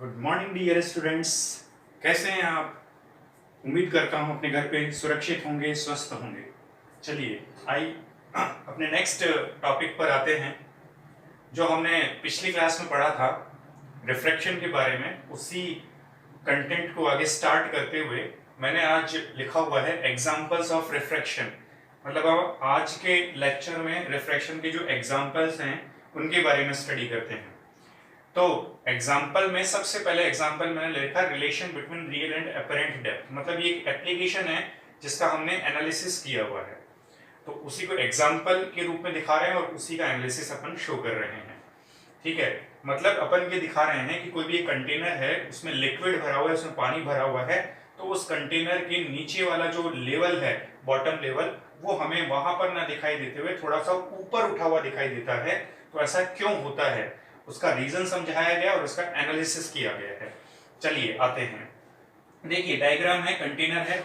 Good morning dear students. कैसे हैं आप? उम्मीद करता हूं अपने घर पे सुरक्षित होंगे, स्वस्थ होंगे। चलिए अपने नेक्स्ट टॉपिक पर आते हैं। जो हमने पिछली क्लास में पढ़ा था रिफ्रैक्शन के बारे में, उसी कंटेंट को आगे स्टार्ट करते हुए मैंने आज लिखा हुआ है एग्जाम्पल्स ऑफ रिफ्रैक्शन। मतलब अब आज के लेक्चर में रिफ्रैक्शन के जो एग्जाम्पल्स हैं उनके बारे में स्टडी करते हैं। तो एग्जाम्पल में सबसे पहले एग्जाम्पल मैंने लिखा relation between real and apparent depth. मतलब ये एक एप्लीकेशन है जिसका हमने एनालिसिस किया हुआ है, तो उसी को एग्जाम्पल के रूप में दिखा रहे हैं और उसी का एनालिसिस अपन शो कर रहे हैं। ठीक है, मतलब अपन ये दिखा रहे हैं कि कोई भी एक कंटेनर है, उसमें लिक्विड भरा हुआ है, उसमें पानी भरा हुआ है, तो उस कंटेनर के नीचे वाला जो लेवल है, बॉटम लेवल, वो हमें वहां पर ना दिखाई देते हुए थोड़ा सा ऊपर उठा हुआ दिखाई देता है। तो ऐसा क्यों होता है, उसका रीजन समझाया गया और उसका एनालिसिस किया गया है। चलिए आते हैं। देखिए डायग्राम है, कंटेनर है,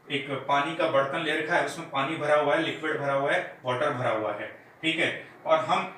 एक पानी का बर्तन ले रखा है, उसमें पानी भरा हुआ है, लिक्विड भरा हुआ है, वाटर भरा हुआ है। ठीक है, और हम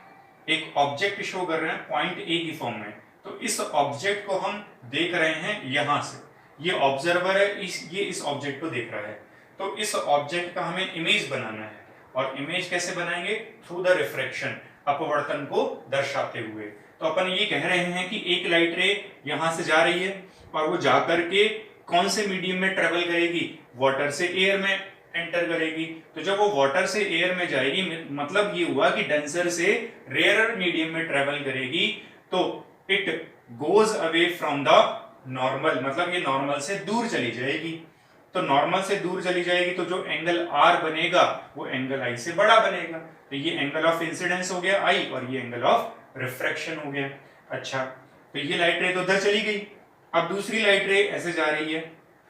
एक ऑब्जेक्ट शो कर रहे हैं पॉइंट ए की फॉर्म में। तो इस ऑब्जेक्ट को हम देख रहे हैं यहां से, ये ऑब्जर्वर है, ये इस ऑब्जेक्ट को देख रहा है। तो इस ऑब्जेक्ट का हमें इमेज बनाना है, और इमेज कैसे बनाएंगे? थ्रू द रिफ्रैक्शन, अपवर्तन को दर्शाते हुए। तो अपन ये कह रहे हैं कि एक लाइट रे यहां से जा रही है और वो जाकर के कौन से मीडियम में ट्रेवल करेगी? वाटर से एयर में एंटर करेगी। तो जब वो वाटर से एयर में जाएगी, मतलब ये हुआ कि डेंसर से रेयरर मीडियम में ट्रेवल करेगी, तो it goes away from the normal, मतलब ये नॉर्मल से दूर चली जाएगी। तो नॉर्मल से दूर चली जाएगी तो जो एंगल आर बनेगा वो एंगल आई से बड़ा बनेगा। तो ये एंगल ऑफ इंसिडेंस हो गया आई, और ये एंगल ऑफ रिफ्रैक्शन हो गया। अच्छा, तो ये लाइट रे तो उधर चली गई। अब दूसरी लाइट रे ऐसे जा रही है,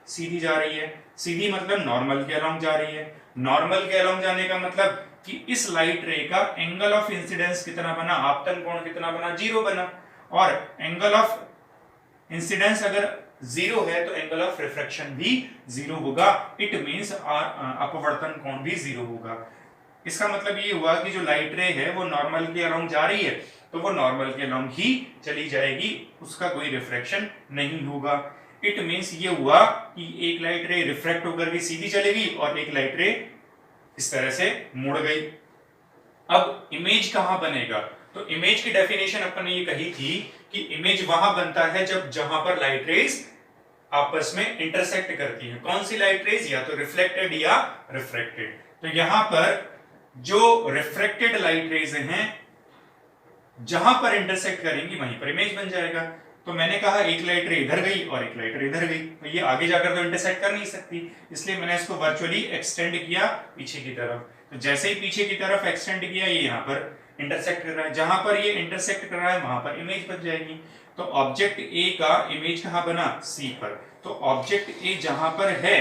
सीधी जा रही है। सीधी मतलब नॉर्मल के अलोंग जा रही है। नॉर्मल के अलोंग जाने का मतलब कि इस लाइट रे का एंगल ऑफ इंसिडेंस कितना बना, आपतन कोण कितना बना? 0 बना। और एंगल ऑफ इंसिडेंस अगर 0 है तो एंगल ऑफ रिफ्रैक्शन भी 0 होगा। इट मींस अपवर्तन कोण भी 0 होगा। इसका मतलब ये हुआ कि जो लाइट रे है वो नॉर्मल के अलोंग जा रही है, तो वो नॉर्मल के अलोंग ही चली जाएगी, उसका कोई रिफ्रैक्शन नहीं होगा। इट मींस ये हुआ कि एक लाइट रे रिफ्रैक्ट होकर के सीधी चलेगी और एक लाइट रे इस तरह से मुड़ गई। अब इमेज कहां बनेगा? तो इमेज की डेफिनेशन अपन ने ये कही थी कि इमेज वहां बनता है जहां पर लाइट रेज आपस में इंटरसेक्ट करती हैं। कौन सी लाइट रेज? या तो रिफ्लेक्टेड या रिफ्रैक्टेड। तो यहां पर जो रिफ्रैक्टेड लाइट रेज हैं, जहां पर इंटरसेक्ट करेंगी वहीं पर इमेज बन जाएगा। तो मैंने कहा एक लाइट रे इधर गई और एक लाइट रे इधर गई, तो ये आगे जाकर तो इंटरसेक्ट कर नहीं सकती, इसलिए मैंने इसको वर्चुअली एक्सटेंड किया पीछे की तरफ। तो जैसे ही पीछे की तरफ एक्सटेंड किया, ये यहाँ पर इंटरसेक्ट कर रहा है, जहां पर ये इंटरसेक्ट कर रहा है वहां पर इमेज बन जाएगी। तो ऑब्जेक्ट ए का इमेज कहां बना? सी पर। तो ऑब्जेक्ट ए जहां पर है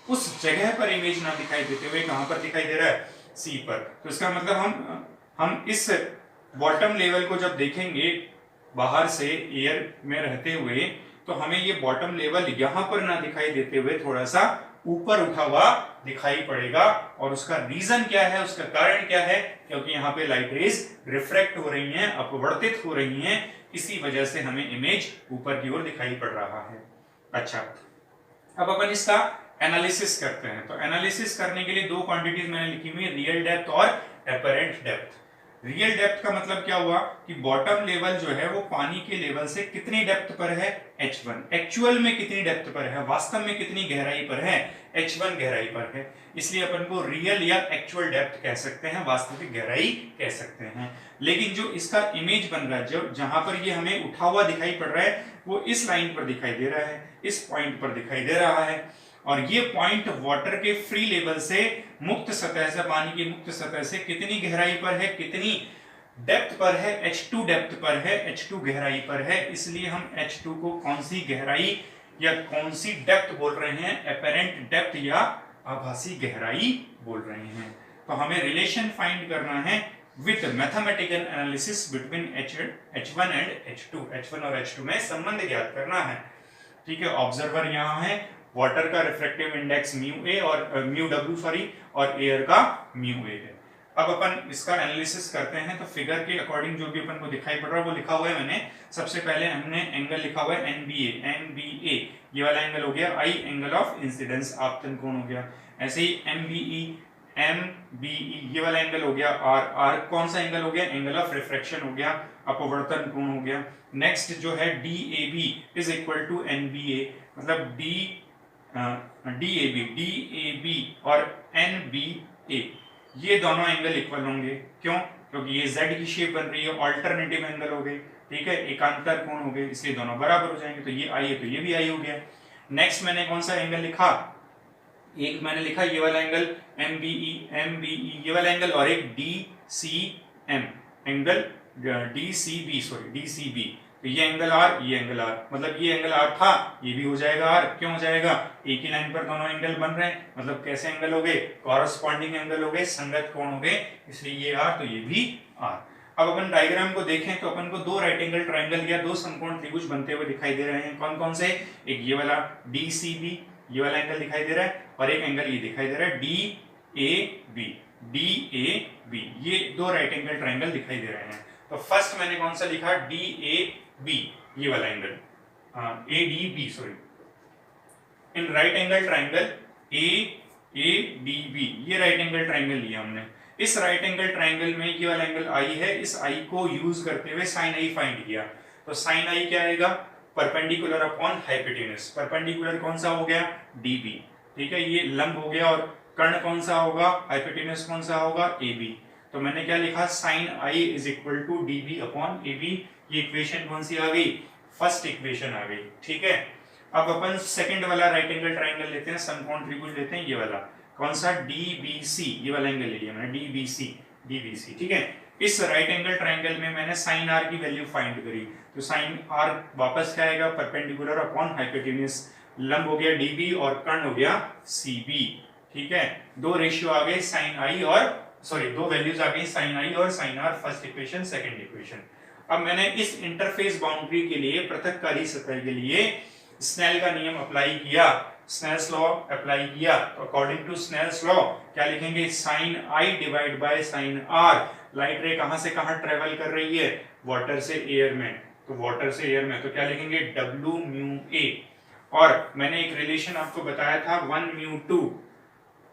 उस जगह पर इमेज ना दिखाई देते हुए कहां पर दिखाई दे रहा है? सी पर। तो इसका मतलब हम इस बॉटम लेवल को जब देखेंगे बाहर से एयर में रहते हुए, तो हमें ये बॉटम लेवल यहां पर ना दिखाई देते हुए थोड़ा सा ऊपर उठा हुआ दिखाई पड़ेगा। और उसका रीजन क्या है, उसका कारण क्या है? क्योंकि यहाँ पे लाइट रेज रिफ्रैक्ट हो रही हैं, अपवर्तित हो रही हैं, इसी वजह से हमें इमेज ऊपर की ओर दिखाई पड़ रहा है। अच्छा, अब अपन इसका एनालिसिस करते हैं। तो एनालिसिस करने के लिए दो क्वांटिटीज मैंने लिखी हुई है, रियल डेप्थ और अपरेंट डेप्थ। रियल डेप्थ का मतलब क्या हुआ कि बॉटम लेवल जो है वो पानी के लेवल से कितनी डेप्थ पर है? h1। एक्चुअल में कितनी डेप्थ पर है, वास्तव में कितनी गहराई पर है? h1 गहराई पर है। इसलिए अपन को रियल या एक्चुअल डेप्थ कह सकते हैं, वास्तविक गहराई कह सकते हैं। लेकिन जो इसका इमेज बन रहा है, जो जहां पर ये हमें उठा हुआ दिखाई पड़ रहा है, वो इस लाइन पर दिखाई दे रहा है, इस पॉइंट पर दिखाई दे रहा है। और ये पॉइंट वाटर के फ्री लेवल से, मुक्त सतह से, पानी की मुक्त सतह से कितनी गहराई पर है, कितनी डेप्थ पर है? h2 डेप्थ पर है, h2 गहराई पर है। इसलिए हम h2 को कौन सी गहराई या कौन सी डेप्थ बोल रहे हैं? अपेरेंट डेप्थ या आभासी गहराई बोल रहे हैं। तो हमें रिलेशन फाइंड करना है with mathematical analysis between h1 and h2। h1 और h2 में संबंध ज्ञात करना है। ठीक है, ऑब्जर्वर यहाँ है, वाटर का रिफ्रैक्टिव इंडेक्स म्यू ए और म्यू डब्ल्यू सॉरी, और एयर का म्यू ए है। अब अपन इसका एनालिसिस करते हैं। तो फिगर के अकॉर्डिंग जो भी अपन को दिखाई पड़ रहा है वो लिखा हुआ है मैंने। सबसे पहले हमने एंगल लिखा हुआ है एनबीए, ये वाला एंगल हो गया आई, एंगल ऑफ इंसिडेंस, आपतन कोण हो गया। ऐसे ही एमबीई, ये वाला एंगल हो गया आर कौन सा एंगल हो गया, एंगल ऑफ रिफ्रैक्शन हो गया, अपवर्तन कोण हो गया। नेक्स्ट जो है DAB is equal to NBA, मतलब डीएबी और एनबीए, ये दोनों एंगल इक्वल होंगे। क्यों? क्योंकि ये जेड की शेप बन रही है, ऑल्टरनेटिव एंगल हो गए, ठीक है, एकांतर कोण हो गए, इसलिए दोनों बराबर हो जाएंगे। तो ये आई है तो ये भी आई हो गया। नेक्स्ट मैंने कौन सा एंगल लिखा, एक मैंने लिखा ये वाला एंगल एमबीई ये वाला एंगल, और एक डीसीएम एंगल, डीसीबी, तो ये एंगल आर, ये एंगल आर, मतलब ये एंगल आर था, ये भी हो जाएगा आर। क्यों हो जाएगा? एक ही लाइन पर दोनों एंगल बन रहे हैं, मतलब कैसे एंगल हो गए, कॉरस्पॉन्डिंग एंगल हो गए, संगत कोण हो गए, इसलिए ये आर तो ये भी आर। अब अपन डायग्राम को देखें तो अपन को दो राइट एंगल ट्रायंगल या दो समकोण त्रिभुज बनते हुए दिखाई दे रहे हैं। कौन कौन से? एक ये वाला डीसीबी, ये वाला एंगल दिखाई दे रहा है, और एक एंगल ये दिखाई दे रहा है डीएबी, ये दो राइट एंगल ट्रायंगल दिखाई दे रहे हैं। तो फर्स्ट मैंने कौन सा लिखा, डीएबी, ये वाला angle, ADB sorry, in right angle triangle ADB, ये राइट एंगल ट्रायंगल लिया हमने। इस राइट एंगल ट्रायंगल में ये वाला एंगल आई है, इस आई को यूज करते हुए साइन आई फाइंड किया। तो साइन आई क्या आएगा, परपेंडिकुलर अपॉन हाइपोटेन्यूज। परपेंडिकुलर कौन सा हो गया, डीबी, ठीक है, ये लंब हो गया, और कर्ण कौन सा होगा, हाइपोटेन्यूज कौन सा होगा, एबी। तो मैंने क्या लिखा, sine i is equal to DB upon AB. ये इक्वेशन कौन सी आ गई, फर्स्ट इक्वेशन आ गई, ठीक है। अब अपन सेकंड वाला राइट एंगल ट्रायंगल लेते हैं, समकोण त्रिभुज लेते हैं, ये वाला कौन सा, डीबीसी, ये वाला एंगल ले लिया मैंने, डीबीसी, ठीक है। इस राइट एंगल ट्रायंगल में मैंने साइन आर की वैल्यू फाइंड करी। तो साइन आर वापस क्या आएगा, परपेंडिकुलर अपॉन हाइपोटेन्यूज, लंब हो गया डीबी और कर्ण हो गया सीबी, ठीक है। दो रेशियो आ गए साइन आई और सॉरी दो वैल्यूज आ गई, साइन आई और sine r, first equation second equation. अब मैंने इस इंटरफेस बाउंड्री के लिए, पृथककारी सतह के लिए स्नेल का नियम अप्लाई किया, स्नेल्स लॉ अप्लाई किया। तो अकॉर्डिंग टू स्नेल्स लॉ क्या लिखेंगे, sine i divide by sine r. Light ray कहां से कहां ट्रेवल कर रही है, वाटर से एयर में, तो वाटर से एयर में, तो क्या लिखेंगे, डब्ल्यू म्यू ए। और मैंने एक रिलेशन आपको बताया था, 1 म्यू 2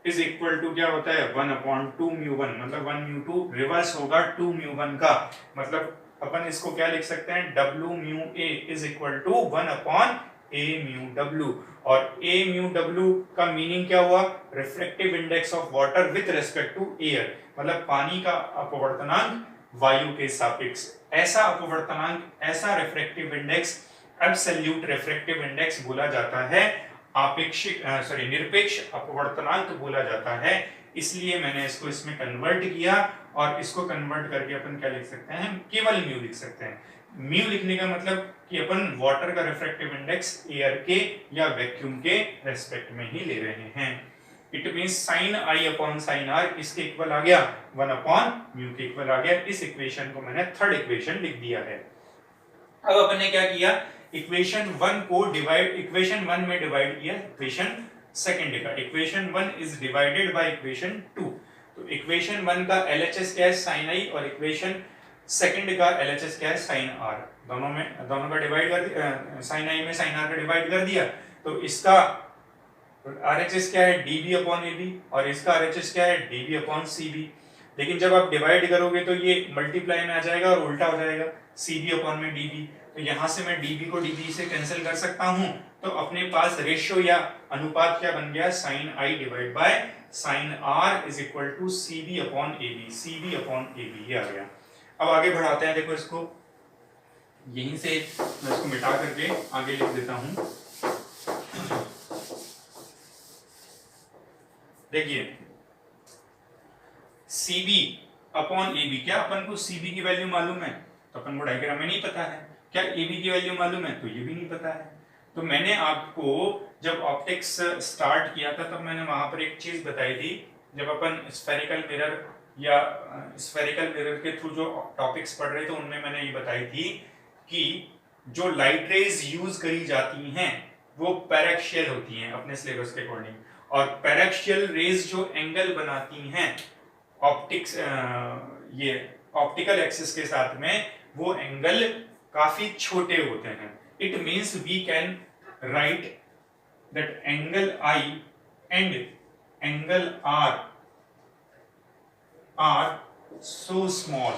इज इक्वल टू क्या होता है, 1/2 म्यू 1, मतलब 1 म्यू 2 रिवर्स होगा 2 म्यू 1 का। मतलब अपन इसको क्या लिख सकते हैं, W mu a is equal to 1/a mu W. और a म्यू डब्ल्यू का मीनिंग क्या हुआ, refractive index of water with respect to air, मतलब पानी का अपवर्तनांक वायु के सापेक्ष। ऐसा अपवर्तनांक, ऐसा refractive index, absolute refractive index बोला जाता है, आपेक्षिक निरपेक्ष अपवर्तनांक बोला जाता है। इसलिए मैंने इसको इसमें कन्वर्ट किया, और इसको कन्वर्ट करके अपन क्या लिख सकते हैं, केवल म्यू लिख सकते हैं। म्यू लिखने का मतलब कि अपन वाटर का रिफ्रैक्टिव इंडेक्स एयर के या वैक्यूम के रेस्पेक्ट में ही ले रहे हैं। It means sine i upon sine r किसके इक्वल आ गया, 1/म्यू के इक्वल आ गया। इस इक्वेशन को मैंने थर्ड इक्वेशन लिख दिया है। अब अपन ने क्या किया, इक्वेशन 1 को डिवाइड, इक्वेशन 1 में डिवाइड किया इक्वेशन सेकंड का। Equation 1 is divided by equation 2। तो इक्वेशन 1 का एलएचएस क्या है, साइन आई, और इक्वेशन सेकंड का एलएचएस क्या है, साइन आर। दोनों का डिवाइड कर दिया, साइन आई में साइन आर का डिवाइड कर दिया। तो इसका आरएचएस क्या है, डीबी अपॉन एबी, और इसका आरएचएस क्या है, डीबी अपॉन सीबी। लेकिन जब आप डिवाइड करोगे तो ये मल्टीप्लाई में आ जाएगा और उल्टा हो जाएगा, सीबी अपॉन में डीबी। तो यहां से मैं डीबी को डीबी से कैंसिल कर सकता हूं। तो अपने पास रेशियो या अनुपात क्या बन गया, sine i divide by sine r is equal to CB upon AB, CB upon AB, ये आ गया। अब आगे बढ़ाते हैं, देखो इसको यहीं से मैं इसको मिटा करके आगे लिख देता हूं। देखिए सीबी अपॉन एबी, क्या अपन को सीबी की वैल्यू मालूम है, तो अपन को डायग्राम में नहीं पता है। क्या एबी की वैल्यू मालूम है, तो ये भी नहीं पता है। तो मैंने आपको जब ऑप्टिक्स स्टार्ट किया था तब मैंने वहां पर एक चीज बताई थी, जब अपन स्फेरिकल मिरर या स्फेरिकल मिरर के थ्रू जो टॉपिक्स पढ़ रहे थे उनमें मैंने ये बताई थी कि जो लाइट रेज यूज करी जाती हैं वो पैराक्सियल होती हैं अपने सिलेबस के अकॉर्डिंग, और पैराक्सियल रेज जो एंगल बनाती हैं ऑप्टिक्स ये ऑप्टिकल एक्सिस के साथ में वो एंगल काफी छोटे होते हैं. It means we can write that angle i and angle r are so small.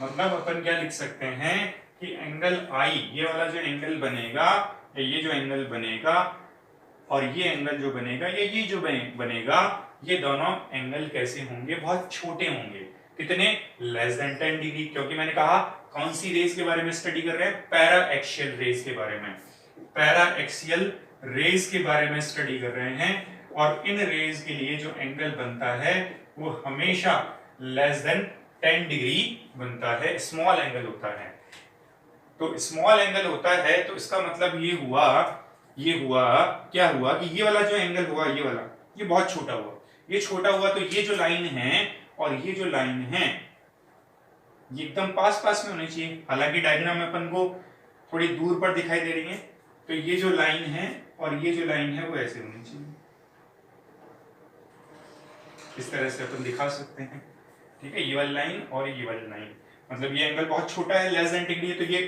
मतलब अपन क्या लिख सकते हैं कि एंगल आई, ये वाला जो एंगल बनेगा, ये जो एंगल बनेगा और ये एंगल जो बनेगा, ये जो बनेगा, ये दोनों एंगल कैसे होंगे? बहुत छोटे होंगे. कितने? Less than 10 degree. क्योंकि मैंने कहा कौन सी रेज के बारे में स्टडी कर रहे हैं? पैरा एक्सियल रेज के बारे में. पैरा एक्सियल रेज के बारे में स्टडी कर रहे हैं. और इन रेज के लिए जो एंगल बनता है वो हमेशा लेस देन 10 डिग्री बनता है. स्मॉल एंगल होता है. तो स्मॉल एंगल होता है तो इसका मतलब ये हुआ क्या हुआ कि ये वाला जो एंगल हुआ, ये वाला, ये बहुत छोटा हुआ. ये छोटा हुआ तो ये जो लाइन है और ये जो लाइन है ये एकदम पास पास में होनी चाहिए. हालांकि डायग्राम में अपन को थोड़ी दूर पर दिखाई दे रही है. तो ये जो लाइन है और ये जो लाइन है वो ऐसे होनी चाहिए. इस तरह से अपन दिखा सकते हैं. ठीक है, ये वाली लाइन और ये वाली लाइन, मतलब ये एंगल बहुत छोटा है, लेस देन डिग्री. तो ये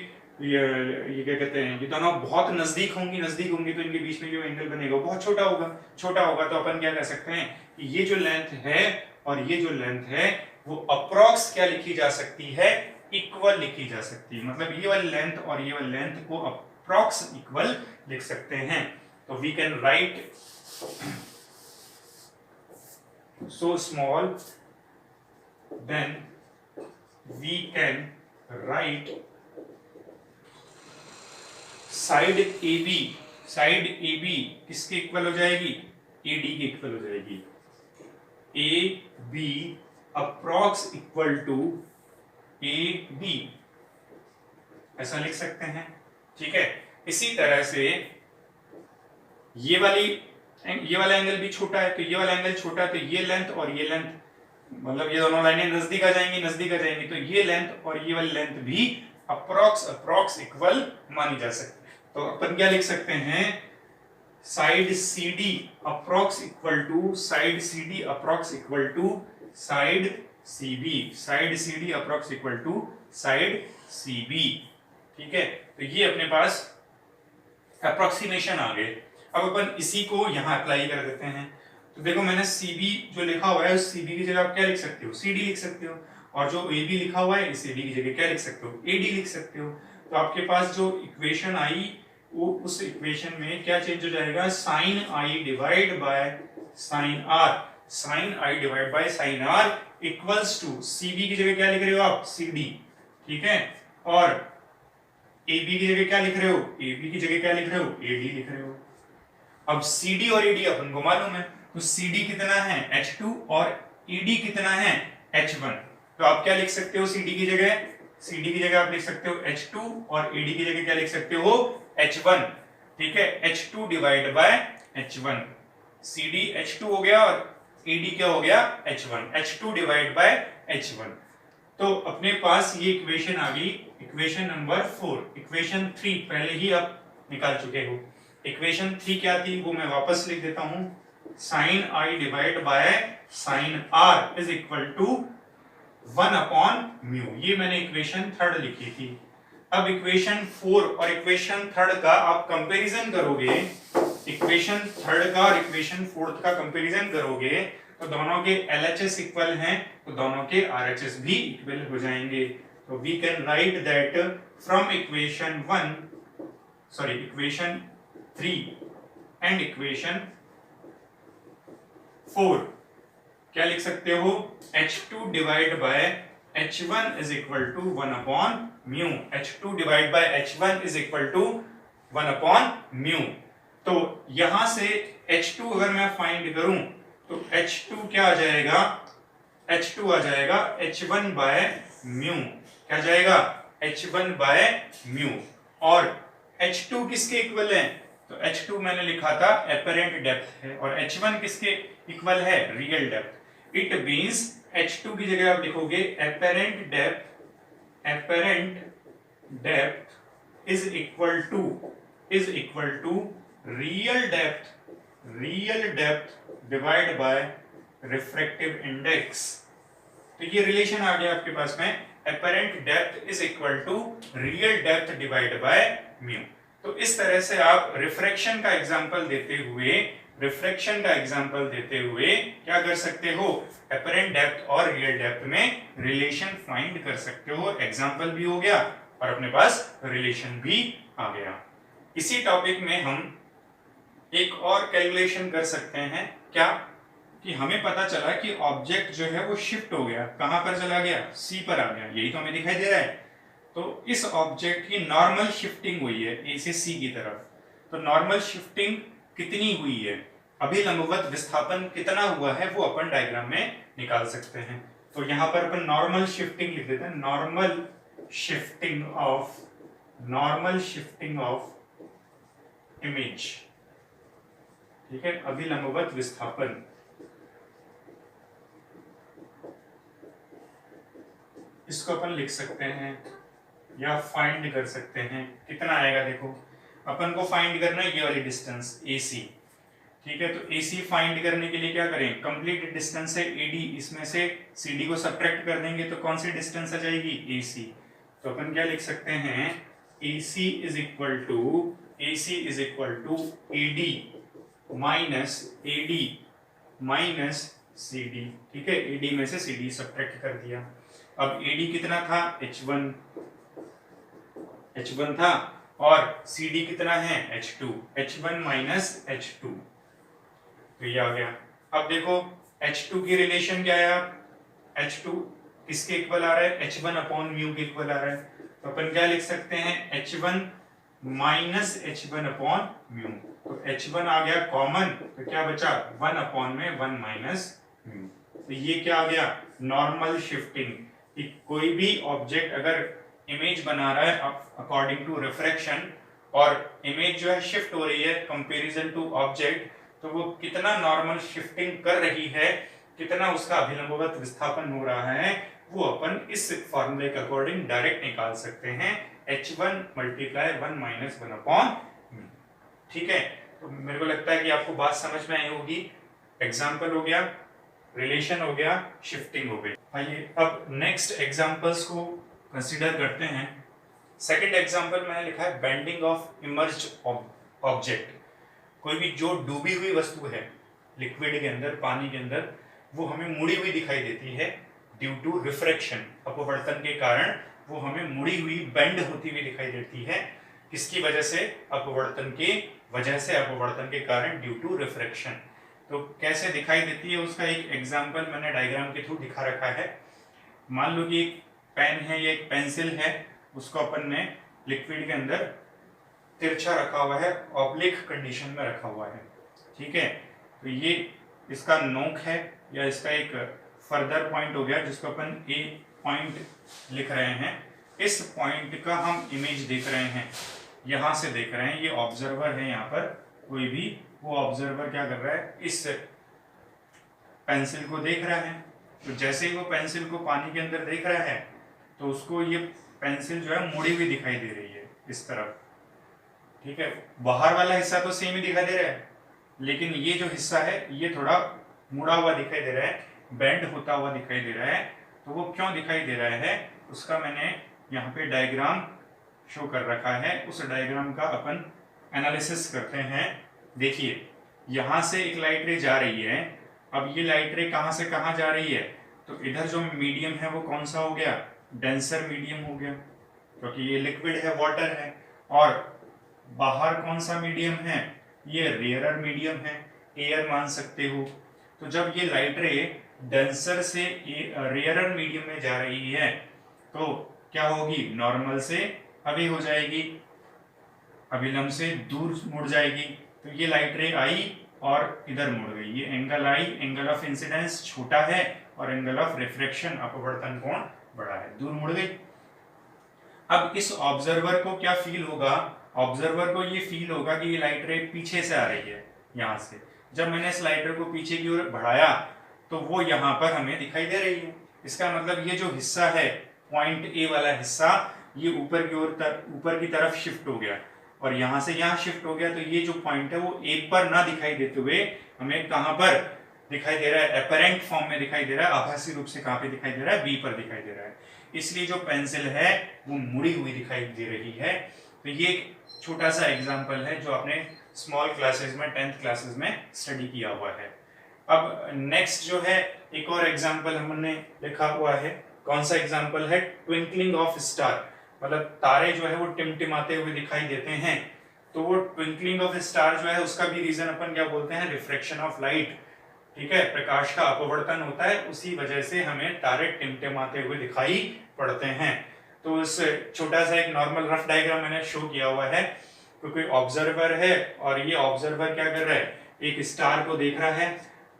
क्या कहते हैं, ये दोनों बहुत नजदीक होंगी तो इनके बीच में जो एंगल बनेगा वो बहुत छोटा होगा. तो अपन क्या कह सकते हैं कि ये जो लेंथ है और ये जो लेंथ है वो अप्रॉक्स क्या लिखी जा सकती है? इक्वल लिखी जा सकती है. मतलब ये वाली लेंथ और ये वाली लेंथ को अप्रॉक्स इक्वल लिख सकते हैं. तो we can write so small, then we can write side AB किसके इक्वल हो जाएगी? AD के इक्वल हो जाएगी. AB approx equal to AB, ऐसा लिख सकते हैं. ठीक है, इसी तरह से ये वाला एंगल भी छोटा है तो ये वाला एंगल छोटा है. तो ये लेंथ और ये लेंथ, मतलब ये दोनों लाइनें नजदीक आ जाएंगी. तो ये लेंथ और ये वाली लेंथ भी अप्रॉक्स इक्वल मानी जा सकती है. तो अपन क्या लिख सकते हैं? Side CD approx equal to side CD approx equal to side CB. Side CD approx equal to side CB. ठीक है, तो ये अपने पास अप्रोक्सीमेशन आ गए. अब अपन इसी को यहाँ अप्लाई कर देते हैं. तो देखो मैंने CB जो लिखा हुआ है उस CB की जगह आप क्या लिख सकते हो? CD लिख सकते हो. और जो AB लिखा हुआ है इस AB की जगह क्या लिख सकते हो? AD लिख सकते हो. तो आपके पास जो इक्वेशन आई वो उस इक्वेशन में क्या चेंज हो जाएगा? Sine I divide by sine R. Sine I divide by sine R equals to CB की जगह क्या लिख रहे हो आप? CD. ठीक है, और AB की जगह क्या लिख रहे हो? AB की जगह क्या लिख रहे हो? AD लिख रहे हो. अब CD और AD अपन को मालूम है. तो CD कितना है? H2 और AD कितना है? H1. तो आप क्या लिख सकते हो? CD की जगह आप लिख सकते हो H2 और AD की जगह क्या लिख सकते हो? H1. ठीक है, H2 divide by H1. CD H2 हो गया और AD क्या हो गया? H1. H2 divide by H1. तो अपने पास ये इक्वेशन आ गई, इक्वेशन नंबर 4. इक्वेशन 3 पहले ही आप निकाल चुके हो. इक्वेशन 3 क्या थी वो मैं वापस लिख देता हूं. Sine I divide by sine R is equal to 1 upon mu. ये मैंने इक्वेशन 3 लिखी थी. अब इक्वेशन 4 और इक्वेशन 3 का आप कंपैरिजन करोगे, इक्वेशन 3 का और इक्वेशन 4 का कंपैरिजन करोगे तो दोनों के LHS इक्वल हैं तो दोनों के RHS भी इक्वल हो जाएंगे. तो we can write that from equation 3 and equation 4 क्या लिख सकते हो? H2 divide by H1 is equal to 1 upon mu. H2 divide by H1 is equal to 1 upon mu. तो यहां से H2 अगर मैं फाइंड करूं तो H2 क्या आ जाएगा? H2 आ जाएगा H1 बाय म्यू. क्या जाएगा? H1 by mu. और H2 किसके इक्वल है? तो H2 मैंने लिखा था एपरेंट डेप्थ है और H1 किसके इक्वल है? Real depth. It means H2 की जगह आप लिखोगे apparent depth is equal to real depth divide by refractive index. तो ये रिलेशन आ गया आपके पास में, apparent depth is equal to real depth divide by mu. तो इस तरह से आप रिफ्रैक्शन का एग्जांपल देते हुए क्या कर सकते हो, एपरेंट डेप्थ और रियल डेप्थ में रिलेशन फाइंड कर सकते हो। एग्जांपल भी हो गया और अपने पास रिलेशन भी आ गया। इसी टॉपिक में हम एक और कैलकुलेशन कर सकते हैं, क्या कि हमें पता चला कि ऑब्जेक्ट जो है वो शिफ्ट हो गया, कहां पर चला गया, सी पर आ गया, यही तो हमें दिखाई दे रहा है। तो इस ऑब्जेक्ट की नॉर्मल शिफ्टिंग हुई है ए से सी की तरफ। तो नॉर्मल शिफ्टिंग कितनी हुई है, अभिलंबवत विस्थापन कितना हुआ है, वो अपन डायग्राम में निकाल सकते हैं। तो यहां पर अपन नॉर्मल शिफ्टिंग लिख देते हैं, नॉर्मल शिफ्टिंग ऑफ इमेज, ठीक है, अभिलंबवत विस्थापन। इसको अपन लिख सकते हैं या फाइंड कर सकते हैं, कितना आएगा देखो, अपन को फाइंड करना है ये वाली डिस्टेंस AC, ठीक है। तो AC फाइंड करने के लिए क्या करें, कंप्लीट डिस्टेंस है AD, इसमें से CD को सब्ट्रैक्ट कर देंगे तो कौन सी डिस्टेंस आ जाएगी, AC। तो अपन क्या लिख सकते हैं, AC is equal to AD minus CD, ठीक है, AD में से CD सब्ट्रैक्ट कर दिया। अब AD कितना था, H1 था, और CD कितना है, H1 माइनस H2, तो ये आ गया। अब देखो H2 की रिलेशन क्या है, H2 किसके इक्वल आ रहा है, H1 अपॉन म्यू के इक्वल आ रहा है। तो अपन क्या लिख सकते हैं, H1 minus H1 upon mu. तो H1 आ गया कॉमन, तो क्या बचा, 1 अपॉन में 1 माइनस म्यू। तो ये क्या आ गया, नॉर्मल शिफ्टिंग, कि कोई भी ऑब्जेक्ट अगर इमेज बना रहा है अकॉर्डिंग टू रिफ्रैक्शन, और इमेज जो है शिफ्ट हो रही है कंपैरिजन टू ऑब्जेक्ट, तो वो कितना नॉर्मल शिफ्टिंग कर रही है, कितना उसका अभिलंबवत विस्थापन हो रहा है, वो अपन इस फॉर्मूले के अकॉर्डिंग डायरेक्ट निकाल सकते हैं, H1 मल्टीप्लाई 1 माइनस 1 अपॉन, ठीक है। तो मेरे को लगता है कि आपको बात समझ में आई होगी। एग्जाम्पल हो गया, रिलेशन हो गया, शिफ्टिंग हो गई। आइए अब नेक्स्ट एग्जांपल्स को कंसीडर करते हैं। सेकंड एग्जांपल मैंने लिखा है बेंडिंग ऑफ इमर्ज्ड ऑब्जेक्ट। कोई भी जो डूबी हुई वस्तु है लिक्विड के अंदर, पानी के अंदर, वो हमें मुड़ी हुई दिखाई देती है ड्यू टू रिफ्रैक्शन, अपवर्तन के कारण वो हमें मुड़ी हुई, बेंड होती हुई दिखाई देती है। किसकी वजह से, अपवर्तन के कारण, ड्यू टू रिफ्रैक्शन। तो कैसे दिखाई देती है उसका एक एग्जांपल मैंने डायग्राम के थ्रू दिखा रखा है। मान लो कि एक पेन है या एक पेंसिल है, उसको अपन ने लिक्विड के अंदर तिरछा रखा हुआ है, ऑब्लिक कंडीशन में रखा हुआ है, ठीक है। तो ये इसका नोक है या इसका एक फर्दर पॉइंट हो गया जिसको अपन A पॉइंट लिख रहे हैं। इस पॉइंट का हम इमेज देख रहे हैं, यहां से देख रहे हैं, ये ऑब्जर्वर है यहाँ पर कोई भी, वो ऑब्जर्वर क्या कर रहा है, इस पेंसिल को देख रहा है। तो जैसे ही वो पेंसिल को पानी के अंदर देख रहा है तो उसको ये पेंसिल जो है मुड़ी हुई दिखाई दे रही है इस तरफ, ठीक है। बाहर वाला हिस्सा तो सेम ही दिखाई दे रहा है, लेकिन ये जो हिस्सा है ये थोड़ा मुड़ा हुआ दिखाई दे रहा है, बेंड होता हुआ दिखाई दे रहा है। तो वो क्यों दिखाई दे रहा है, उसका मैंने यहाँ पे डायग्राम शो कर रखा है। उस डायग्राम का अपन एनालिसिस करते हैं। देखिए यहाँ से एक लाइट रे जा रही है, अब ये लाइट रे कहाँ से कहाँ जा रही है, तो इधर जो मीडियम है वो कौन सा हो गया, डेंसर मीडियम हो गया, क्योंकि ये लिक्विड है, वाटर है। और बाहर कौन सा मीडियम है, ये रेयरर मीडियम है, एयर मान सकते हो। तो जब ये लाइट रे डेंसर से रेयरर मीडियम में जा रही है तो क्या होगी, नॉर्मल से अवे हो जाएगी, अभिलंब से दूर मुड़ जाएगी। तो ये लाइट रे आई और इधर मुड़ गई, ये angle I, angle of incidence छोटा है और एंगल ऑफ रिफ्रैक्शन, अपवर्तन कोण बड़ा है, दूर मुड़ गई। अब इस ऑब्जर्वर को क्या फील होगा, ऑब्जर्वर को ये फील होगा कि ये लाइट रे पीछे से आ रही है यहाँ से। जब मैंने इस लाइट रे को पीछे की ओर बढ़ाया तो वो यहाँ पर हमें दिखाई दे रही है। इसका मतलब ये जो हिस्सा है, पॉइंट ए वाला हिस्सा, ये ऊपर की ओर ऊपर की तरफ शिफ्ट हो गया और यहाँ से यहाँ शिफ्ट हो गया। तो ये जो पॉइंट है वो ए पर ना दिखाई देते हुए हमें कहाँ पर दिखाई दे रहा है, अपरेंट फॉर्म में दिखाई दे रहा है, आभासी रूप से कहाँ पे दिखाई दे रहा है, बी पर दिखाई दे रहा है। इसलिए जो पेंसिल है वो मुड़ी हुई दिखाई दे रही है। तो ये एक छोटा सा एग्जाम्पल है जो आपने स्मॉल क्लासेस में 10th क्लासेस में स्टडी किया हुआ है। अब नेक्स्ट जो है एक और एग्जाम्पल हमने लिखा हुआ है। कौन सा एग्जाम्पल है? ट्विंकलिंग ऑफ स्टार, मतलब तारे जो है वो टिमटिमाते हुए दिखाई देते हैं। तो वो ट्विंकलिंग ऑफ स्टार जो है उसका भी रीजन अपन क्या बोलते हैं? Refraction of light. ठीक है, प्रकाश का अपवर्तन होता है, उसी वजह से हमें तारे टिमटिमाते हुए दिखाई पड़ते हैं। तो इस छोटा सा एक नॉर्मल रफ डायग्राम मैंने शो किया हुआ है। क्योंकि ऑब्जर्वर है और ये ऑब्जर्वर क्या कर रहा है? एक स्टार को देख रहा है।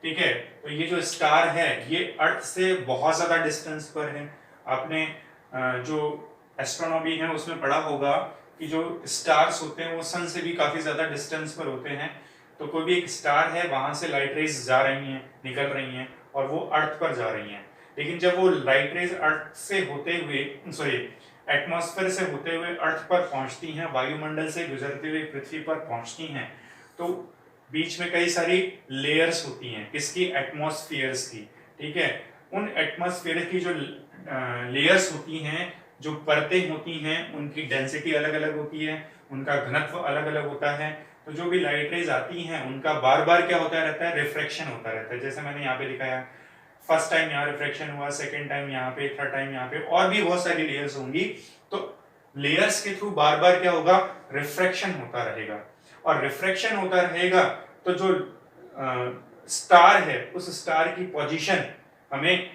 ठीक है, तो ये जो स्टार है ये अर्थ से बहुत ज्यादा डिस्टेंस पर है। आपने जो एस्ट्रोनॉमी है उसमें पढ़ा होगा कि जो स्टार्स होते हैं वो सन से भी काफी ज्यादा डिस्टेंस पर होते हैं। तो कोई भी एक स्टार है, वहां से लाइट रेज जा रही हैं, निकल रही हैं और वो अर्थ पर जा रही हैं। लेकिन जब वो लाइट रेज अर्थ से होते हुए एटमॉस्फेयर से होते हुए अर्थ पर पहुंचती हैं, वायुमंडल से गुजरते हुए पृथ्वी पर पहुंचती हैं, तो बीच में कई सारी लेयर्स होती हैं। किसकी? एटमॉस्फेयर्स की। ठीक है, उन एटमॉस्फेयर की जो लेयर्स होती हैं, जो परतें होती हैं, उनकी डेंसिटी अलग अलग होती है, उनका घनत्व अलग अलग होता है। तो जो भी लाइट रेज आती हैं उनका बार बार क्या होता रहता है? रिफ्रैक्शन होता रहता है। जैसे मैंने यहाँ पे दिखाया, फर्स्ट टाइम यहाँ रिफ्रैक्शन हुआ, सेकेंड टाइम यहाँ पे, थर्ड टाइम यहाँ पे, और भी बहुत सारी लेयर्स होंगी। तो लेयर्स के थ्रू बार बार क्या होगा? रिफ्रैक्शन होता रहेगा। और रिफ्रैक्शन होता रहेगा तो जो स्टार है उस स्टार की पोजीशन हमें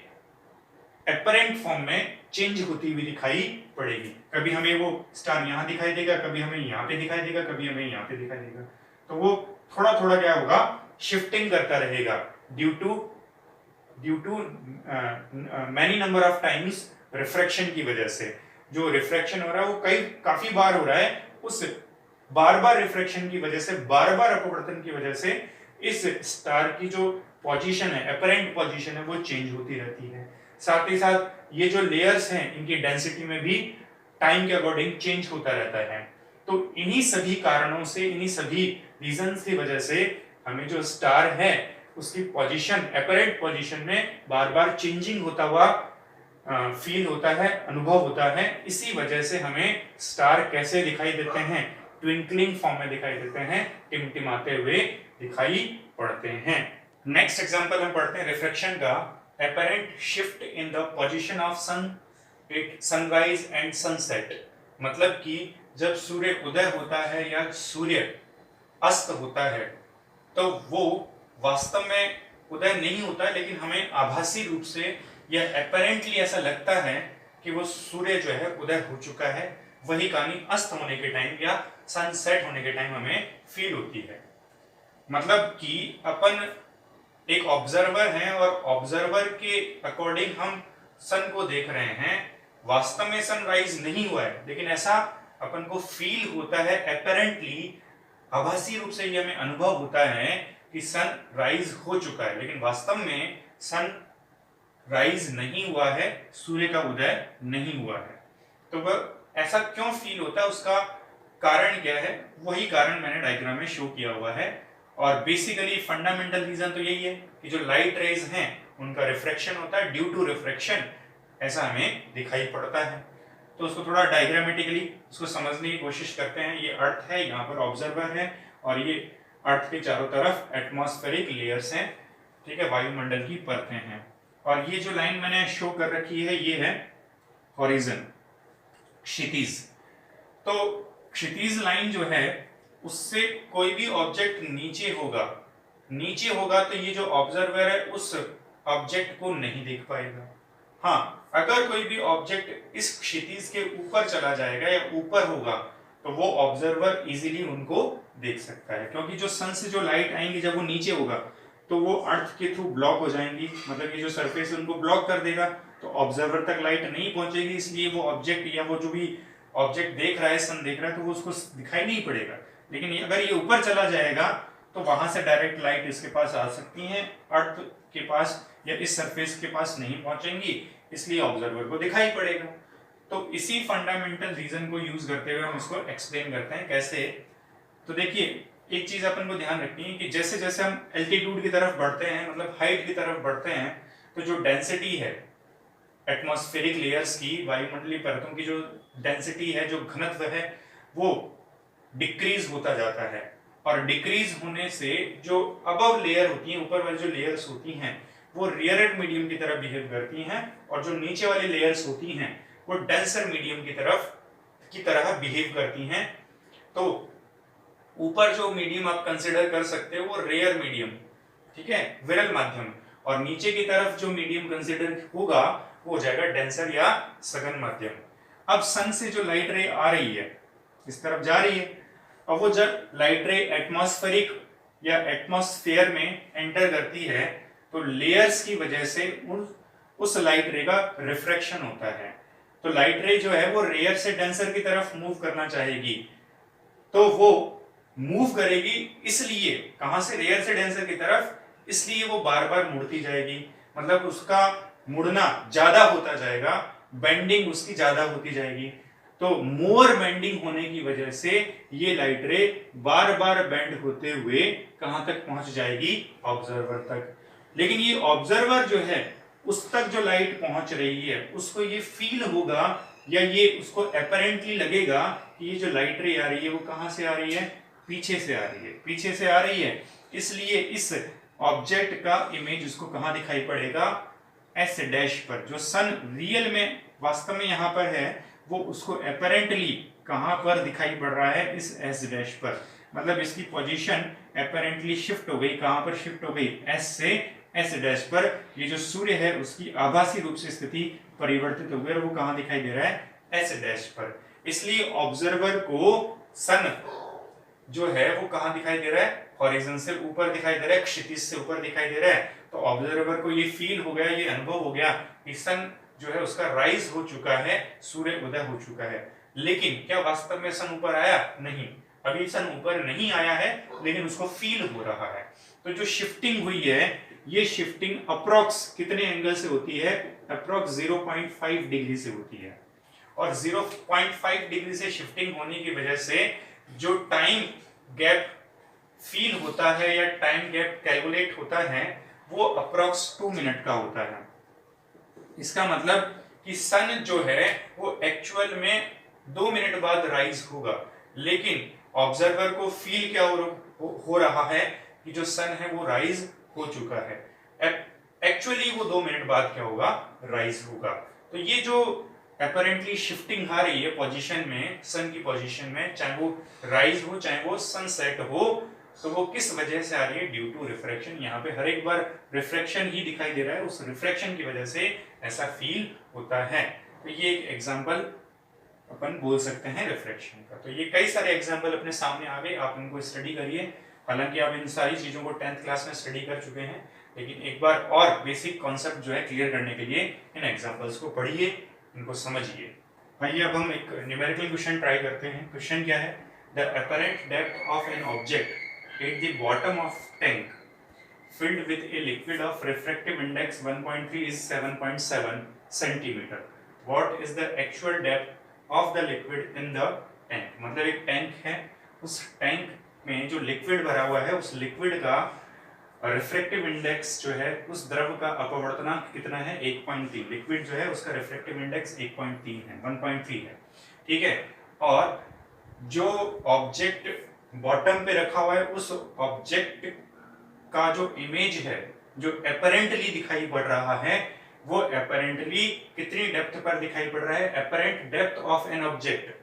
अपरेंट फॉर्म में चेंज होती हुई दिखाई पड़ेगी। कभी हमें वो स्टार यहाँ दिखाई देगा, कभी हमें यहाँ पे दिखाई देगा, कभी हमें यहाँ पे दिखाई देगा। तो वो थोड़ा थोड़ा क्या होगा? शिफ्टिंग करता रहेगा due to many number of times refraction की वजह से। जो रिफ्रैक्शन हो रहा है वो काफी बार हो रहा है, उस बार बार रिफ्रैक्शन की वजह से, बार बार अपवर्तन की वजह से इस स्टार की जो पोजीशन है, अपरेंट पोजीशन है, वो चेंज होती रहती है। साथ ही साथ ये जो लेयर्स हैं इनकी डेंसिटी में भी टाइम के अकॉर्डिंग चेंज होता रहता है। तो इन्हीं सभी कारणों से, इन्हीं सभी रीजंस की वजह से हमें जो स्टार है उसकी पोजीशन, अपरेंट पोजीशन में बार बार चेंजिंग होता हुआ फील होता है, अनुभव होता है। इसी वजह से हमें स्टार कैसे दिखाई देते हैं? ट्विंकलिंग फॉर्म में दिखाई देते हैं, टिमटिमाते हुए दिखाई पड़ते हैं। नेक्स्ट एग्जांपल हम पढ़ते हैं रिफ्रैक्शन का। apparent shift in the position of sun at sunrise and sunset, मतलब कि जब सूर्य उदय होता है या सूर्य अस्त होता है तो वो वास्तव में उदय नहीं होता, लेकिन हमें आभासी रूप से या अपरेंटली ऐसा लगता है कि वो सूर्य जो है उदय हो चुका है। वही कहानी अस्त होने के टाइम या सनसेट होने के टाइम हमें फील होती है। मतलब कि अपन एक ऑब्जर्वर हैं और ऑब्जर्वर के अकॉर्डिंग हम सन को देख रहे हैं। वास्तव में सनराइज नहीं हुआ है, लेकिन ऐसा अपन को फील होता है, अपरेंटली आभासी रूप से ये हमें अनुभव होता है कि सन राइज हो चुका है, लेकिन वास्तव में सन राइज नहीं हुआ है, सूर्य का उदय नहीं हुआ है। तो वह ऐसा क्यों फील होता है, उसका कारण क्या है? वही कारण मैंने डायग्राम में शो किया हुआ है। और बेसिकली फंडामेंटल रीजन तो यही है कि जो लाइट रेज हैं उनका रिफ्रैक्शन होता है, ड्यू टू रिफ्रैक्शन ऐसा हमें दिखाई पड़ता है। तो उसको थोड़ा डायग्रामेटिकली उसको समझने की कोशिश करते हैं। ये अर्थ है, यहाँ पर ऑब्जर्वर है और ये अर्थ के चारों तरफ एटमॉस्फेरिक लेयर्स हैं। ठीक है, वायुमंडल की परतें हैं। और ये जो लाइन मैंने शो कर रखी है ये है हॉरिजन, क्षितिज। तो क्षितिज लाइन जो है उससे कोई भी ऑब्जेक्ट नीचे होगा तो ये जो ऑब्जर्वर है उस ऑब्जेक्ट को नहीं देख पाएगा। हाँ, अगर कोई भी ऑब्जेक्ट इस क्षितिज के ऊपर चला जाएगा या ऊपर होगा तो वो ऑब्जर्वर इजीली उनको देख सकता है, क्योंकि जो सन से जो लाइट आएंगी जब वो नीचे होगा तो वो अर्थ के थ्रू ब्लॉक हो जाएंगी। मतलब ये जो सरफेस है उनको ब्लॉक कर देगा, तो ऑब्जर्वर तक लाइट नहीं पहुंचेगी। इसलिए वो ऑब्जेक्ट या वो जो भी ऑब्जेक्ट देख रहा है, सन देख रहा है, तो वो उसको दिखाई नहीं पड़ेगा। लेकिन अगर ये ऊपर चला जाएगा तो वहां से डायरेक्ट लाइट इसके पास आ सकती है, अर्थ के पास या इस सरफेस के पास नहीं पहुंचेंगी, इसलिए ऑब्जर्वर को दिखाई पड़ेगा। तो इसी फंडामेंटल रीजन को यूज करते हुए हम इसको एक्सप्लेन करते हैं। कैसे? तो देखिए, एक चीज अपन को ध्यान रखनी है कि जैसे जैसे हम एल्टीट्यूड की तरफ बढ़ते हैं, मतलब हाइट की तरफ बढ़ते हैं, तो जो डेंसिटी है एटमॉस्फेरिक लेयर्स की, वायुमंडलीय परतों की जो डेंसिटी है, जो घनत्व है, वो डिक्रीज होता जाता है। और डिक्रीज होने से जो अबव लेयर होती है, ऊपर वाली जो लेयर्स होती हैं, वो रेयरर मीडियम की तरह बिहेव करती हैं, और जो नीचे वाली लेयर्स होती हैं वो डेंसर मीडियम की तरह बिहेव करती हैं। तो ऊपर जो मीडियम आप कंसिडर कर सकते हो वो रेयर मीडियम, ठीक है, विरल माध्यम, और नीचे की तरफ जो मीडियम कंसिडर होगा वो हो जाएगा डेंसर या सघन माध्यम। अब सन से जो लाइट रे आ रही है, इस तरफ जा रही है, अब वो जब लाइट रे एटमॉस्फेरिक या एटमॉस्फेयर में एंटर करती है तो लेयर्स की वजह से उस लाइट रे का रिफ्रैक्शन होता है। तो लाइट रे जो है वो रेयर से डेंसर की तरफ मूव करना चाहेगी, तो वो मूव करेगी, इसलिए कहां से, रेयर से डेंसर की तरफ, इसलिए वो बार बार मुड़ती जाएगी, मतलब उसका मुड़ना ज्यादा होता जाएगा, बेंडिंग उसकी ज्यादा होती जाएगी। तो मोर बेंडिंग होने की वजह से ये लाइट रे बार बार बेंड होते हुए कहां तक पहुंच जाएगी, ऑब्जर्वर तक। लेकिन ये ऑब्जर्वर जो है उस तक जो लाइट पहुंच रही है उसको ये फील होगा, या ये उसको अपरेंटली लगेगा कि ये जो लाइट रे आ रही है वो कहां से आ रही है, पीछे से आ रही है, पीछे से आ रही है। इसलिए इस ऑब्जेक्ट का इमेज उसको कहां दिखाई पड़ेगा, एस डैश पर। जो सन रियल में वास्तव में यहां पर है वो उसको अपरेंटली कहां पर दिखाई पड़ रहा है, इस एस डैश पर। मतलब इसकी पोजीशन अपरेंटली शिफ्ट हो गई, कहां पर शिफ्ट हो गई, एस से एस डैश पर। ये जो सूर्य है उसकी आभासी रूप से स्थिति परिवर्तित हो गई और वो कहां दिखाई दे रहा है, एस डैश पर। इसलिए ऑब्जर्वर को सन जो है वो कहां दिखाई दे रहा है, हॉरिजॉन से ऊपर दिखाई दे रहा है, क्षितिज से ऊपर दिखाई दे रहा है। तो ऑब्जर्वर को ये फील हो गया, ये अनुभव हो गया कि सन जो है उसका राइज हो चुका है, सूर्य उदय हो चुका है। लेकिन क्या वास्तव में सन ऊपर आया, नहीं, अभी सन ऊपर नहीं आया है, लेकिन उसको फील हो रहा है। तो जो शिफ्टिंग हुई है, ये शिफ्टिंग अप्रोक्स कितने एंगल से होती है, अप्रोक्स 0.5 डिग्री से होती है। और 0.5 डिग्री से शिफ्टिंग होने की वजह से जो टाइम गैप फील होता है या टाइम गैप कैलकुलेट होता है वो अप्रोक्स 2 मिनट का होता है। इसका मतलब कि सन जो है वो एक्चुअल में 2 मिनट बाद राइज होगा, लेकिन ऑब्जर्वर को फील क्या हो रहा है कि जो सन है वो राइज हो चुका है। एक्चुअली वो 2 मिनट बाद क्या होगा, राइज होगा। तो ये जो अपरेंटली शिफ्टिंग आ रही है पोजीशन में, सन की पोजीशन में, चाहे वो राइज हो चाहे वो सनसेट हो, तो वो किस वजह से आ रही है, ड्यू टू रिफ्रैक्शन। यहाँ पे हर एक बार रिफ्रैक्शन ही दिखाई दे रहा है, उस रिफ्रैक्शन की वजह से ऐसा फील होता है। तो ये एक एग्जांपल अपन बोल सकते हैं रिफ्रैक्शन का। तो ये कई सारे एग्जांपल अपने सामने आ गए, आप इनको स्टडी करिए। हालांकि आप इन सारी चीजों को 10th क्लास में स्टडी कर चुके हैं, लेकिन एक बार और बेसिक कॉन्सेप्ट जो है क्लियर करने के लिए इन एग्जाम्पल्स को पढ़िए, इनको समझिए। आइए अब हम एक न्यूमेरिकल क्वेश्चन ट्राई करते हैं। क्वेश्चन क्या है, the apparent depth of an object at the bottom of tank filled with a liquid of refractive index 1.3 is 7.7 centimeter. What is the actual depth of the liquid in the tank? मतलब एक tank है, उस tank में जो liquid भरा हुआ है उस लिक्विड का रिफ्रैक्टिव इंडेक्स जो है, उस द्रव का अपवर्तनांक कितना है, 1.3। लिक्विड जो है उसका रिफ्रैक्टिव इंडेक्स 1.3 है, 1.3 है, ठीक है। और जो ऑब्जेक्ट बॉटम पे रखा हुआ है उस ऑब्जेक्ट का जो इमेज है, जो अपरेंटली दिखाई पड़ रहा है, वो अपरेंटली कितनी डेप्थ पर दिखाई पड़ रहा है, apparent depth of an object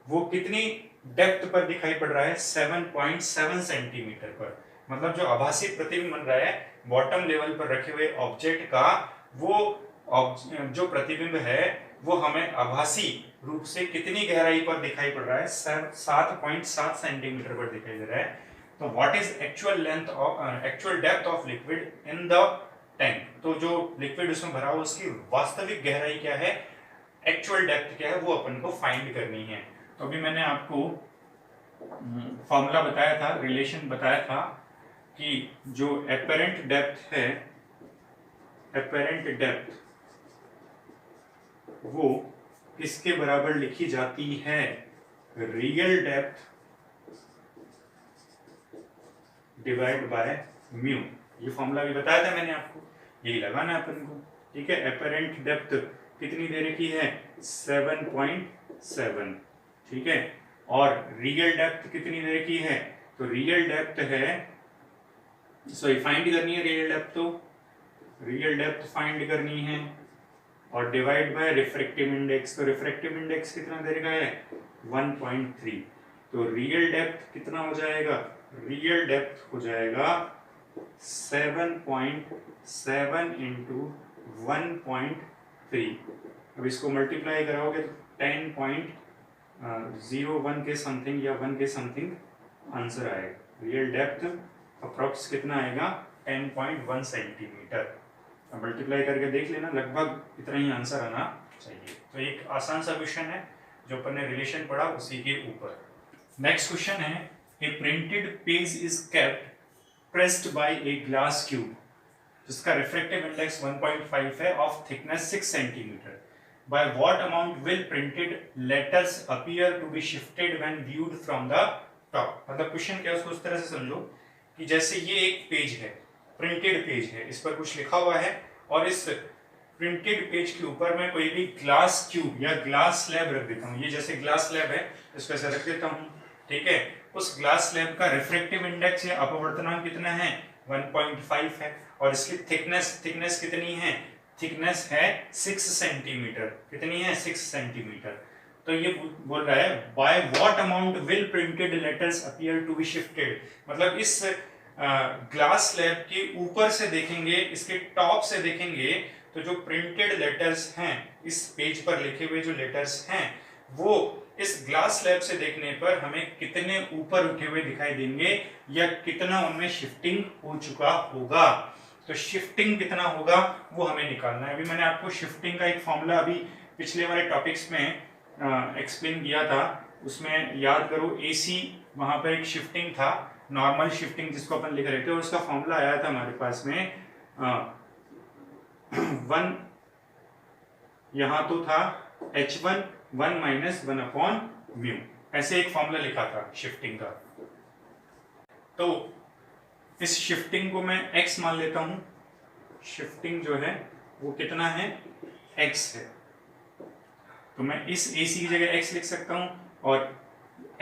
वो कितनी डेप्थ पर दिखाई पड़ रहा है, 7.7 सेंटीमीटर पर। मतलब जो आभासी प्रतिबिंब बन रहा है बॉटम लेवल पर रखे हुए ऑब्जेक्ट का, वो जो प्रतिबिंब है वो हमें आभासी रूप से कितनी गहराई पर दिखाई पड़ रहा है, 7.7 सेंटीमीटर पर दिखाई दे रहा है। तो what is actual depth of liquid in the tank. तो जो लिक्विड उसमें भरा हुआ उसकी वास्तविक गहराई क्या है, एक्चुअल डेप्थ क्या है, वो अपन को फाइंड करनी है। तो अभी मैंने आपको फॉर्मूला बताया था, रिलेशन बताया था कि जो एपरेंट डेप्थ है, एपरेंट डेप्थ वो किसके बराबर लिखी जाती है, real depth divide by mu. ये फॉर्मूला भी बताया था मैंने आपको, यही लगाना है अपन को। ठीक है, एपरेंट डेप्थ कितनी दे रखी है 7.7। ठीक है, और रियल डेप्थ कितनी दे रखी है, तो रियल डेप्थ है, सॉरी फाइंड करनी है रियल डेप्थ, तो रियल डेप्थ फाइंड करनी है और डिवाइड बाय रिफ्रैक्टिव इंडेक्स। तो रिफ्रैक्टिव इंडेक्स कितना दे रखा है 1.3। तो रियल डेप्थ कितना हो जाएगा, रियल डेप्थ हो जाएगा 7.7 इंटू 1.3। अब इसको मल्टीप्लाई कराओगे तो 10.01 के समथिंग या 1 के समथिंग आंसर आएगा। रियल डेप्थ अप्रोक्स कितना आएगा 10.1 सेंटीमीटर। अब मल्टीप्लाई करके देख लेना, लगभग इतना ही आंसर आना चाहिए। तो एक आसान सा क्वेश्चन है जो अपन ने रिलेशन पढ़ा उसी के ऊपर। नेक्स्ट क्वेश्चन है, a printed page is kept pressed by a glass cube जिसका रिफ्रैक्टिव इंडेक्स 1.5 है of thickness 6 centimetre. By what amount will printed letters appear to be shifted when viewed from the top. मतलब question क्या है उसको उस तरह से समझो कि जैसे ये एक पेज है, प्रिंटेड पेज है, इस पर कुछ लिखा हुआ है और इस प्रिंटेड पेज के ऊपर मैं कोई भी ग्लास क्यूब या ग्लास स्लैब रख देता हूँ। ये जैसे ग्लास स्लैब है, इसको ऐसे रख देता हूँ। ठीक है, उस ग्लास स्लैब का रिफ्रैक्टिव इंडेक्स या अपवर्तनांक कितना है 1.5 है और इसकी थिकनेस कितनी है, थिकनेस है 6 सेंटीमीटर। कितनी है 6 सेंटीमीटर। तो ये बोल रहा है by what amount will printed letters appear to be shifted. मतलब इस ग्लास स्लैब के ऊपर से देखेंगे, इसके टॉप से देखेंगे तो जो प्रिंटेड लेटर्स हैं, इस पेज पर लिखे हुए जो लेटर्स हैं, वो इस ग्लास स्लैब से देखने पर हमें कितने ऊपर उठे हुए दिखाई देंगे या कितना उनमें शिफ्टिंग हो चुका होगा। तो शिफ्टिंग कितना होगा वो हमें निकालना है। अभी मैंने आपको शिफ्टिंग का एक फॉर्मूला अभी पिछले वाले टॉपिक्स में एक्सप्लेन किया था, उसमें याद करो एसी वहां पर एक शिफ्टिंग था, नॉर्मल शिफ्टिंग जिसको अपन लिख रहे थे, और उसका फॉर्मूला आया था हमारे पास में 1 यहां तो था H1 1 - 1 अपॉन म्यू, ऐसे एक फॉर्मूला लिखा था शिफ्टिंग का। तो इस शिफ्टिंग को मैं x मान लेता हूं। शिफ्टिंग जो है वो कितना है x है, तो मैं इस AC की जगह x लिख सकता हूं। और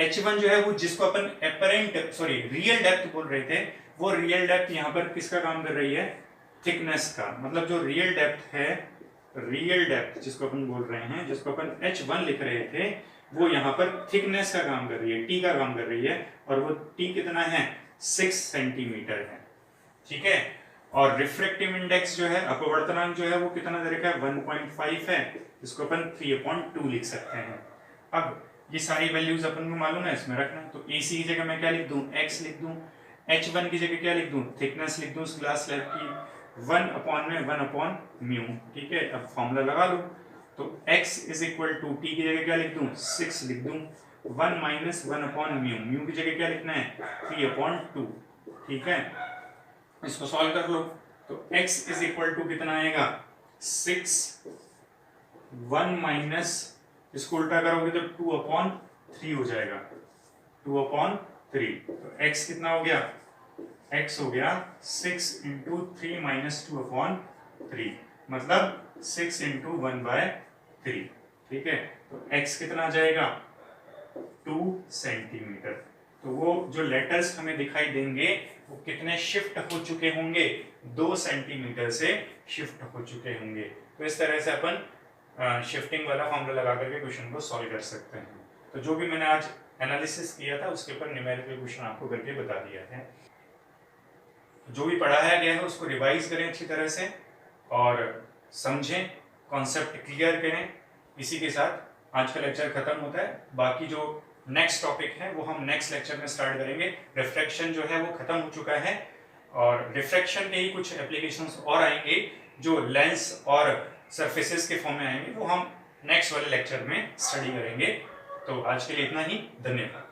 H1 जो है वो जिसको अपन एपरेंट सॉरी रियल डेप्थ बोल रहे थे, वो रियल डेप्थ यहाँ पर किसका काम कर रही है, थिकनेस का। मतलब जो रियल डेप्थ है, रियल डेप्थ जिसको अपन बोल रहे हैं, जिसको अपन H1 लिख रहे थे, वो यहाँ पर थिकनेस का काम कर रही है, T का काम कर रही है, और वो T कितना है 6 सेंटीमीटर है। ठीक है, और रिफ्रैक्टिव इंडेक्स जो है, अपवर्तनांक जो है वो कितना दे रखा है 1.5 है, इसको अपन 3/2 लिख सकते हैं। अब ये सारी वैल्यूज अपन को मालूम है, इसमें रखना। तो AC की जगह मैं क्या लिख दूं, x लिख दूं। H1 की जगह क्या लिख दूं, थिकनेस लिख दूं ग्लास स्लैब की, 1 अपॉन म्यू। ठीक है, अब फॉर्मूला लगा लो। तो x is equal to T की जगह क्या लिख दूं 6 लिख दूं, 1 - 1 अपॉन म्यू, म्यू की जगह क्या लिखना है 3/2। ठीक है, इसको सॉल्व कर लो। तो x इज इक्वल टू कितना आएगा 6, 1 माइनस, इसको उल्टा करोगे तो 2/3 हो जाएगा, 2/3। तो x कितना हो गया, x हो गया 6 × 3 - 2/3, मतलब 6 × 1/3। ठीक है, तो x कितना आ जाएगा 2 सेंटीमीटर। तो वो जो लेटर्स हमें दिखाई देंगे वो कितने शिफ्ट हो चुके होंगे, 2 सेंटीमीटर से शिफ्ट हो चुके होंगे। तो इस तरह से अपन शिफ्टिंग वाला फॉर्मूला लगा करके क्वेश्चन को सॉल्व कर सकते हैं। तो जो भी मैंने आज एनालिसिस किया था उसके ऊपर न्यूमेरिकल क्वेश्चन आपको करके बता दिया है। जो भी पढ़ाया गया है उसको रिवाइज करें अच्छी तरह से और समझें, कॉन्सेप्ट क्लियर करें। इसी के साथ आज का लेक्चर खत्म होता है। बाकी जो नेक्स्ट टॉपिक है वो हम नेक्स्ट लेक्चर में स्टार्ट करेंगे। रिफ्रैक्शन जो है वो खत्म हो चुका है और रिफ्रैक्शन के ही कुछ एप्लीकेशंस और आएंगे जो लेंस और सरफेसेस के फॉर्म में आएंगे, वो हम नेक्स्ट वाले लेक्चर में स्टडी करेंगे। तो आज के लिए इतना ही, धन्यवाद।